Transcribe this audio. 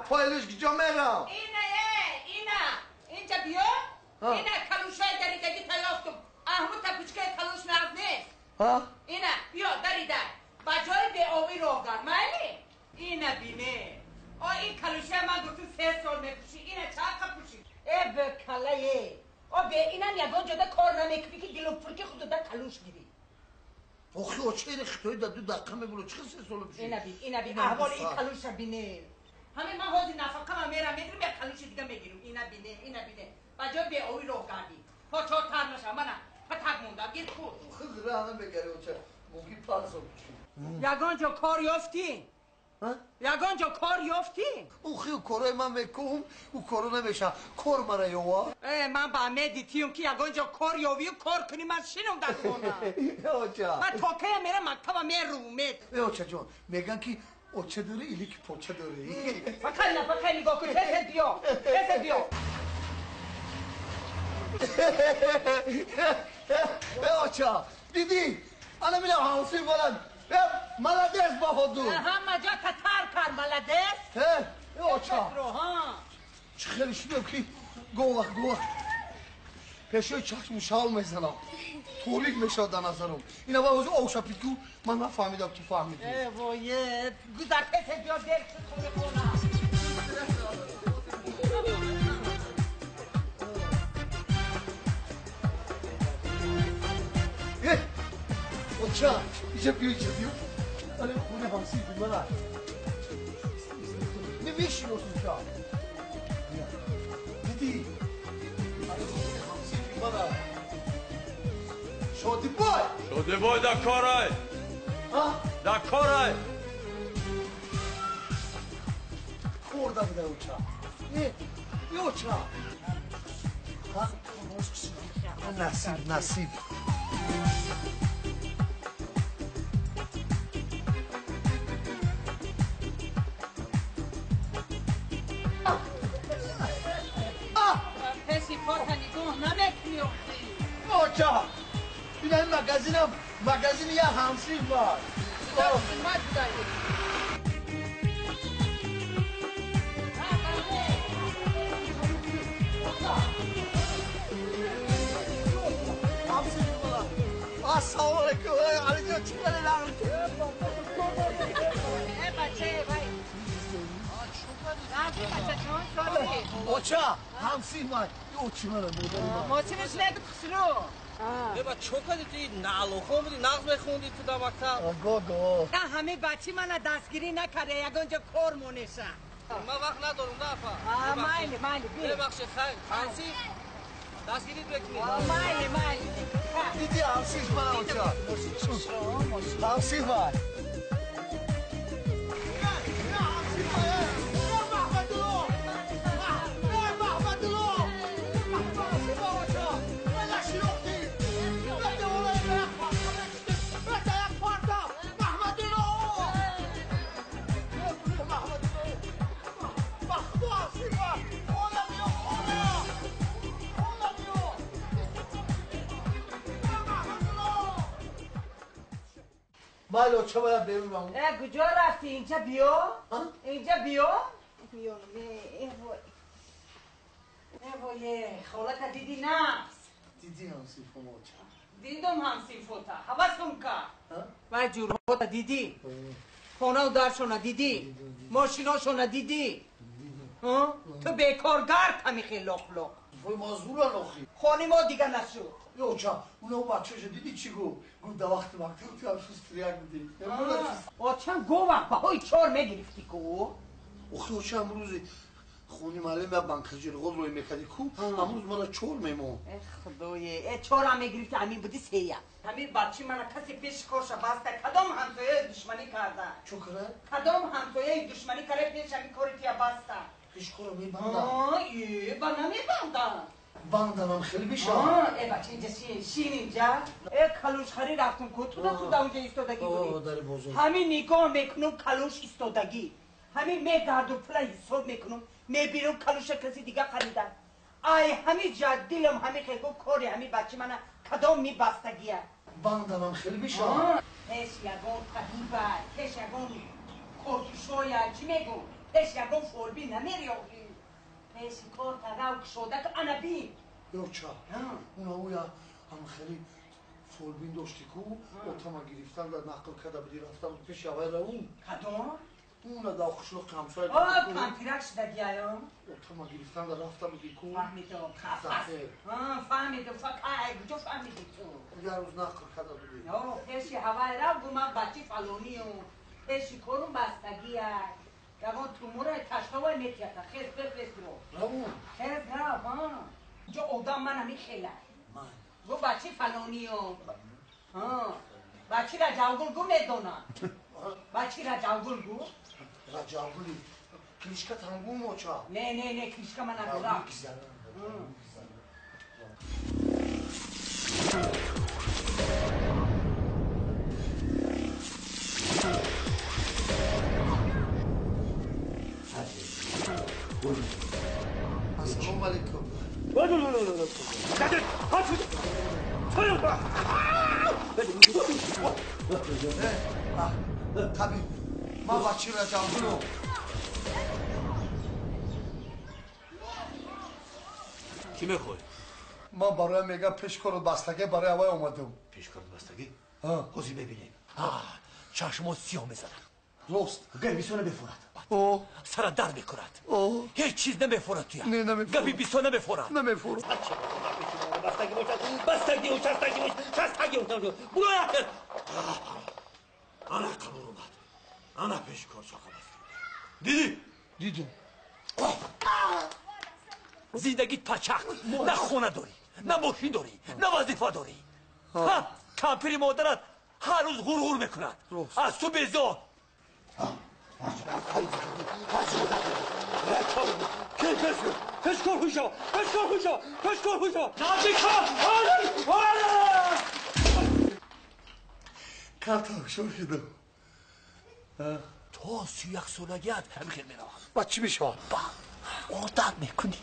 پایلش کجا میرم؟ اینا اینجا بیا. اینا کلوشای دریدگی تیافتم. احمد تپوچکه کلوش نرد نیست. اینا بیا دریده. بجای به آوی روغن مالی. اینا بینه. این کلوشه من گفتم 3 سال میپوشی. اینا چقدر پوشی؟ به کلایه. به اینا یگان جدا کار نمیکنی که دلو فرکی خود دا کلوش گیری. آخه چه این خطایی در 2 دقیقه میبونه چه 3 سال بشه؟ اینا بی احوال این کلوش بینه. همه من حوضی نفقه من میرم میدونم یک کلوش دیگه میگیرم. اینا بینه. بجای به آوی روغن بی. پاچار تر نشم منم. پتک موندم گیر کود. آخه زره بگری اوچه ممکن 5 سال بشه. یگان جا کار یافتی؟ یگان جا کار یافتی؟ اوخی او کارای من میکنم او کارو نمیشه کار مرا یوا من با همه دیتیم که یگان جا کار یاوی و کار کنی من شینم در کنم اوچه من تاکه میره مکتبا میره رومید اوچه جان میگن که اوچه داره ایلی که پوچه داره فقط نگاه کن تته بیا اوچه دیدی انا میرم حوصی بلند ملدس با خودو همه جا تتر کر ملدس اوچه چه خیلی شدیم که گوه پیشوی چشم شال میزنم تولید میشد در نظرم اینا با حضور اوشا پیکو من نفهمیدم که فهمیدی وایه گذر تته بیا در که کنه اوچه اینجا بیا الان خونه همسی بیمارا نمیشی اوچه دیدی الان خونه همسی بیمارا شادی بای در کارای خورده بوده اوچه ای اوچه نصیب اوچه این مگزین یه همسی بود السلام علیکم علی جان چی کنی نقل بچه بای اوچه همسی من اوچی منه بودم موسیمش نگه خسرو با چوکا دیدی نالو خوندی نغز بخوندی تو دمکتب گو نه همه بچه من دستگیری نکرده یگان جا کار مونشه ما وقت ندارم نه افا مایلی بیا ببخشید خیر خانسی دستگیری بکنید مایلی دیدی همسیش من اوچه همسی من مالو چه باید ببینم کجا رفتی اینجا بیا وای خالت دیدی نفس دیدی همسی فوچه دیدم همسی فوتا حواسم که وای جورها دیدی خونه و درشو ندیدی ماشیناشو ندیدی تو بیکارگرد همی خیلی لخ وای مازور نخی خانی ما دیگه نشد اوچه اونو بچه‌شو دیدی چی گو در وقت مکتب تو هم شستریک بودی چند گو وقت بهای 4 میگرفتی کو اوخی اوچه امروزی خونی معلم یا بانکجی رو روی میکردی کو امروز من 4 میمون خدای 4 هم میگرفتی همین بودی 3 همین بچه من کسی پیش کارش بسته کدام همسایه دشمنی کرده چو کرد؟ کدام همسایه دشمنی کرده پیش همین کاری تیا بسته پیش کارو میبندن با نمیبندن بندنم خیلی بیشه ای بچه اینجا شین اینجا ای کلوش خری رفتم کو تو دا اونجا ایستادگی بودی همین نگاه میکنم کلوش ایستادگی همین میگرد و پلا حساب میکنم میبینم کلوش کسی دیگه خریدن ای همین جدیلم همین خیلی کاری همین بچه من کدام میبستگیه بندنم خیلی بیشه پیش یگان قدیبه پیش یگان کورتوشویا چی میگم پیش یکم فولبی نمیری پیش کار تداوک شده که انا بین یوچا اونا اویا هم خیلی فولبین داشتی کو اتما گرفتن در نقل کرده بدی رفتم پیش اول اون کدوم؟ اونا دا خشلق کمسای پانتیرک شده گیایم اتما گرفتن در رفتم بدی کو فهمیدم فهمیدم فقط کجا فهمیدی تو یه روز نقل کرده بدی پیشی هوای را گومم بچی فلونیم پیشی کارون بستگی هست یکان تو مورای تشتاوی میتیتا خیز بفرست رو خیز را جو اودام من همی خیلی گو بچی فلونیم بچی را جاوگل گو میدونم بچی را جاوگل گو رجاولی کلیشکا تنگو موچا نه کلیشکا من ندارم السلام علیکم طبیب ما بچی را جاوگلو کی میخوای؟ ما برای میگم پیشکار بستگی برای اوای اومدم پیشکار بستگی؟ خوزی ببینیم چشمو سیاه میزنن راست گرمیسو نمیفورد سر در میکند هیچ چیز نمیفورد توی نه نمیفورد گبی بیسو نمیفورد نمیفورد بستگی و چستگی برو انا قبول اومد انا پیشکار چاقه بستگی دیدم زندگیت پچخ نه خونه داری نه ماشین داری نه وظیفه داری کمپیری مادرت هر روز غرغر میکند از تو بیزار پیشکار خوشا کارتا شوشیدم تو 31 سالگیت همین میرم بچی میشه عادت میکنی